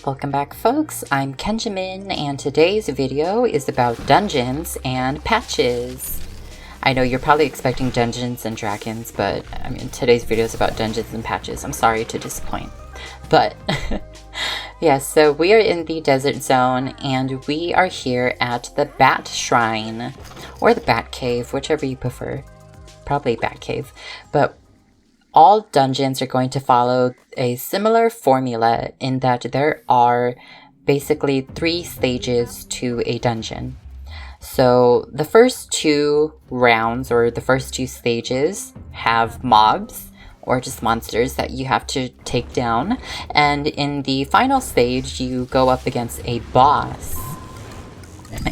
Welcome back, folks. I'm Kenjamin, and today's video is about dungeons and patches. I know you're probably expecting Dungeons and Dragons, but I mean, today's video is about dungeons and patches. I'm sorry to disappoint. But yeah, so we are in the desert zone, and we are here at the Bat Shrine, or the Bat Cave, whichever you prefer. Probably Bat Cave. But all dungeons are going to follow a similar formula in that there are basically 3 stages to a dungeon. So the first 2 rounds, or the first 2 stages, have mobs or just monsters that you have to take down. And in the final stage, you go up against a boss.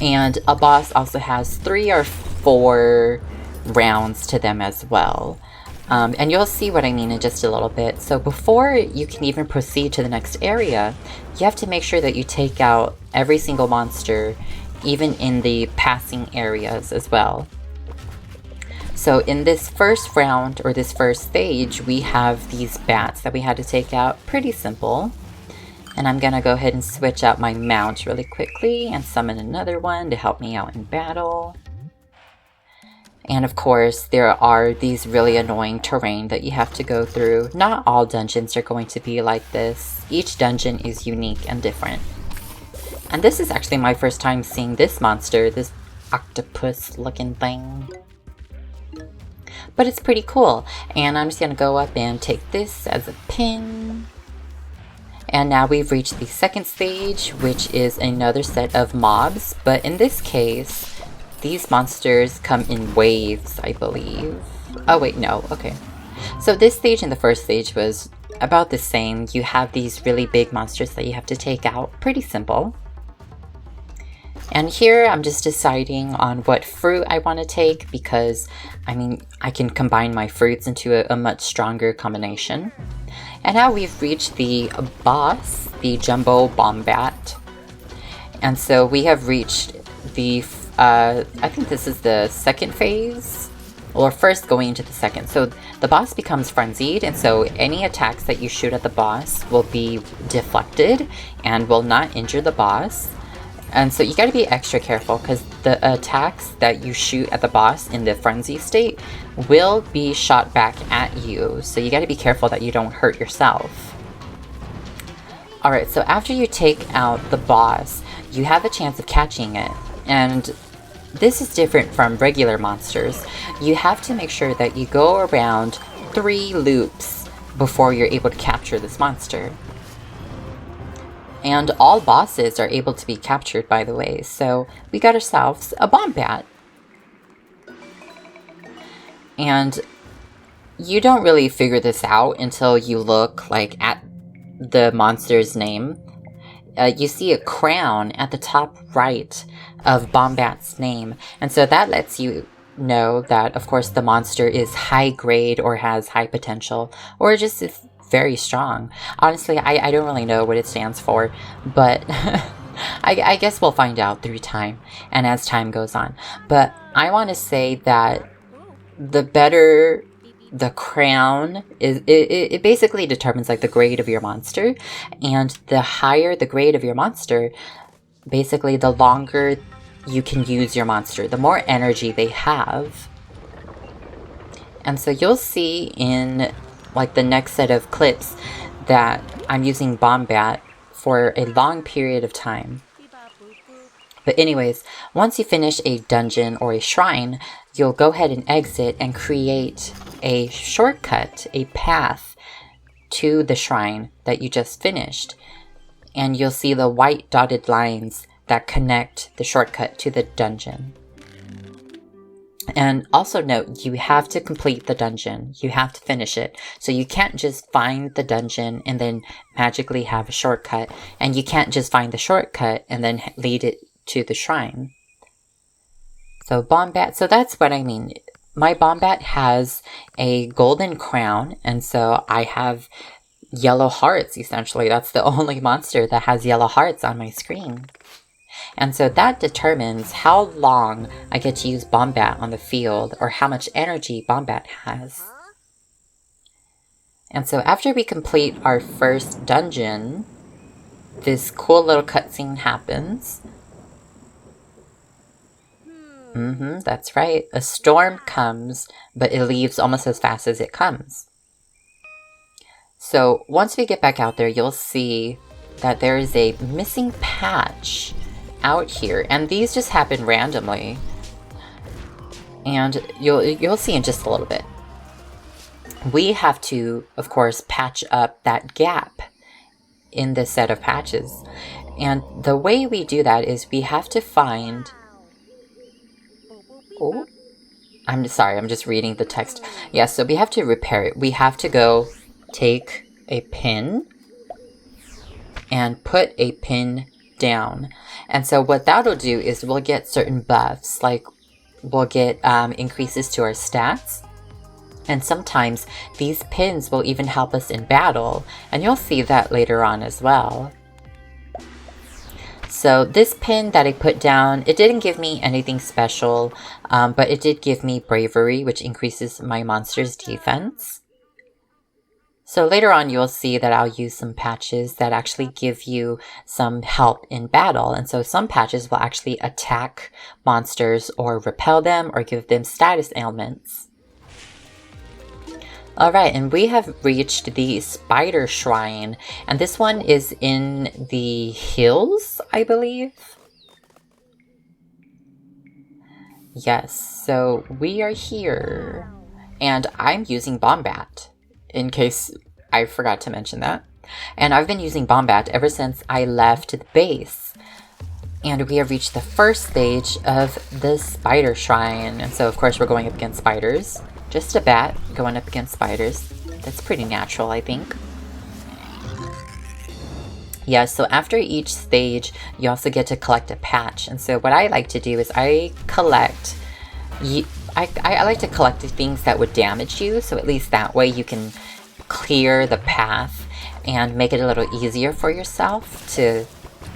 And a boss also has 3 or 4 rounds to them as well. And you'll see what I mean in just a little bit. So before you can even proceed to the next area, you have to make sure that you take out every single monster, even in the passing areas as well. So in this first round, or this first stage, we have these bats that we had to take out. Pretty simple. And I'm gonna go ahead and switch out my mount really quickly and summon another one to help me out in battle. And of course, there are these really annoying terrain that you have to go through. Not all dungeons are going to be like this. Each dungeon is unique and different. And this is actually my first time seeing this monster, this octopus looking thing. But it's pretty cool. And I'm just going to go up and take this as a pin. And now we've reached the second stage, which is another set of mobs. But in this case, these monsters come in waves, I believe. Oh wait, no, okay. So this stage and the first stage was about the same. You have these really big monsters that you have to take out. Pretty simple. And here I'm just deciding on what fruit I want to take because, I mean, I can combine my fruits into a much stronger combination. And now we've reached the boss, the Jumbo Bombat. And so we have reached the I think this is the second phase, or first going into the second. So the boss becomes frenzied, and so any attacks that you shoot at the boss will be deflected and will not injure the boss. And so you got to be extra careful because the attacks that you shoot at the boss in the frenzy state will be shot back at you. So you got to be careful that you don't hurt yourself. Alright, so after you take out the boss, you have a chance of catching it. And this is different from regular monsters. You have to make sure that you go around 3 loops before you're able to capture this monster. And all bosses are able to be captured, by the way. So we got ourselves a Bombat. And you don't really figure this out until you look like at the monster's name. You see a crown at the top right of Bombat's name. And so that lets you know that, of course, the monster is high grade or has high potential or just is very strong. Honestly, I don't really know what it stands for, but I guess we'll find out through time and as time goes on. But I want to say that the better the crown is, it basically determines like the grade of your monster, and the higher the grade of your monster, basically the longer you can use your monster, the more energy they have. And so you'll see in like the next set of clips that I'm using Bombat for a long period of time. But anyways, once you finish a dungeon or a shrine, you'll go ahead and exit and create a shortcut, a path to the shrine that you just finished. And you'll see the white dotted lines that connect the shortcut to the dungeon. And also note, you have to complete the dungeon. You have to finish it. So you can't just find the dungeon and then magically have a shortcut. And you can't just find the shortcut and then lead it to the shrine. So Bombat, so that's what I mean. My Bombat has a golden crown, and so I have yellow hearts, essentially. That's the only monster that has yellow hearts on my screen. And so that determines how long I get to use Bombat on the field, or how much energy Bombat has. And so after we complete our first dungeon, this cool little cutscene happens. That's right. A storm comes, but it leaves almost as fast as it comes. So once we get back out there, you'll see that there is a missing patch out here, and these just happen randomly. And you'll see in just a little bit. We have to, of course, patch up that gap in this set of patches. And the way we do that is we have to find... Oh, I'm sorry, I'm just reading the text. Yeah, so we have to repair it. We have to go take a pin and put a pin down. And so what that'll do is we'll get certain buffs, like we'll get increases to our stats. And sometimes these pins will even help us in battle, and you'll see that later on as well. So this pin that I put down, it didn't give me anything special, but it did give me bravery, which increases my monster's defense. So later on, you'll see that I'll use some patches that actually give you some help in battle. And so some patches will actually attack monsters or repel them or give them status ailments. Alright, and we have reached the Spider Shrine, and this one is in the hills, I believe? Yes, so we are here, and I'm using Bombat, in case I forgot to mention that. And I've been using Bombat ever since I left the base. And we have reached the first stage of the Spider Shrine, and so of course we're going up against spiders. Just a bat going up against spiders. That's pretty natural, I think. Yeah, so after each stage, you also get to collect a patch. And so what I like to do is I collect... I like to collect the things that would damage you, so at least that way you can clear the path and make it a little easier for yourself to,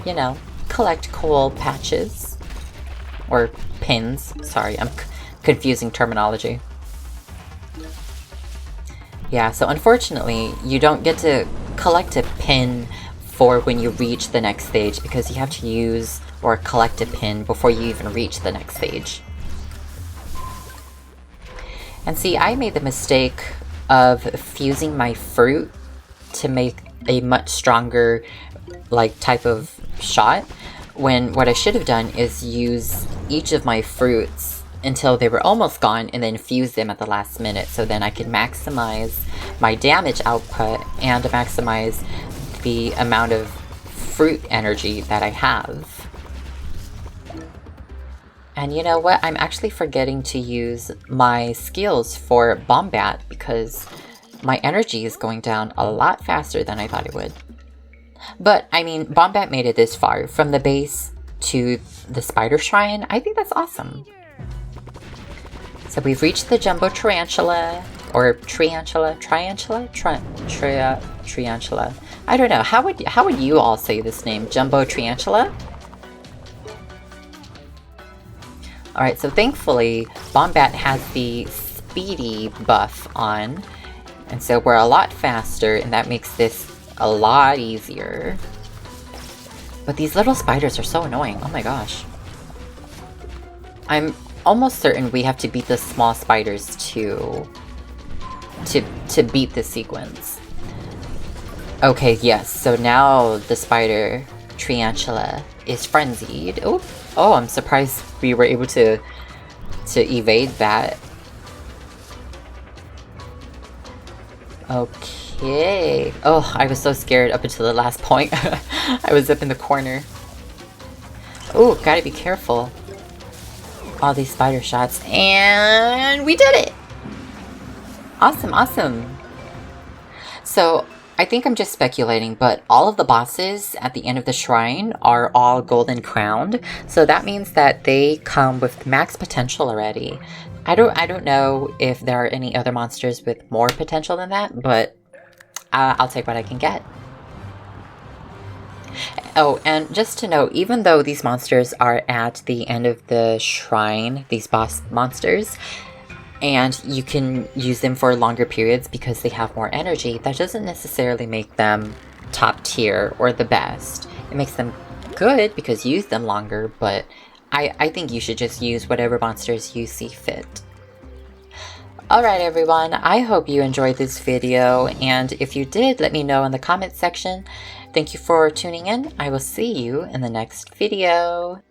you know, collect cool patches. Or pins. Sorry, I'm confusing terminology. Yeah, so unfortunately, you don't get to collect a pin for when you reach the next stage because you have to use or collect a pin before you even reach the next stage. And see, I made the mistake of fusing my fruit to make a much stronger, like, type of shot, when what I should have done is use each of my fruits until they were almost gone and then fuse them at the last minute, so then I could maximize my damage output and maximize the amount of fruit energy that I have. And you know what? I'm actually forgetting to use my skills for Bombat because my energy is going down a lot faster than I thought it would. But, I mean, Bombat made it this far, from the base to the Spider Shrine. I think that's awesome. So we've reached the Jumbo Tarantula, or Triantula? Triantula. I don't know. How would you all say this name? Jumbo Tarantula? Alright, so thankfully, Bombat has the speedy buff on, and so we're a lot faster, and that makes this a lot easier. But these little spiders are so annoying. Oh my gosh. I'm almost certain we have to beat the small spiders to beat this sequence. Okay, yes, so now the spider Triantula is frenzied. Oh, I'm surprised we were able to evade that. Okay. Oh, I was so scared up until the last point. I was up in the corner. Oh, gotta be careful. All these spider shots, and we did it! Awesome, awesome. So, I think I'm just speculating, but all of the bosses at the end of the shrine are all golden crowned, so that means that they come with max potential already. I don't know if there are any other monsters with more potential than that, but I'll take what I can get. Oh, and just to note, even though these monsters are at the end of the shrine, these boss monsters, and you can use them for longer periods because they have more energy, that doesn't necessarily make them top tier or the best. It makes them good because you use them longer, but I think you should just use whatever monsters you see fit. Alright everyone, I hope you enjoyed this video, and if you did, let me know in the comment section. Thank you for tuning in. I will see you in the next video.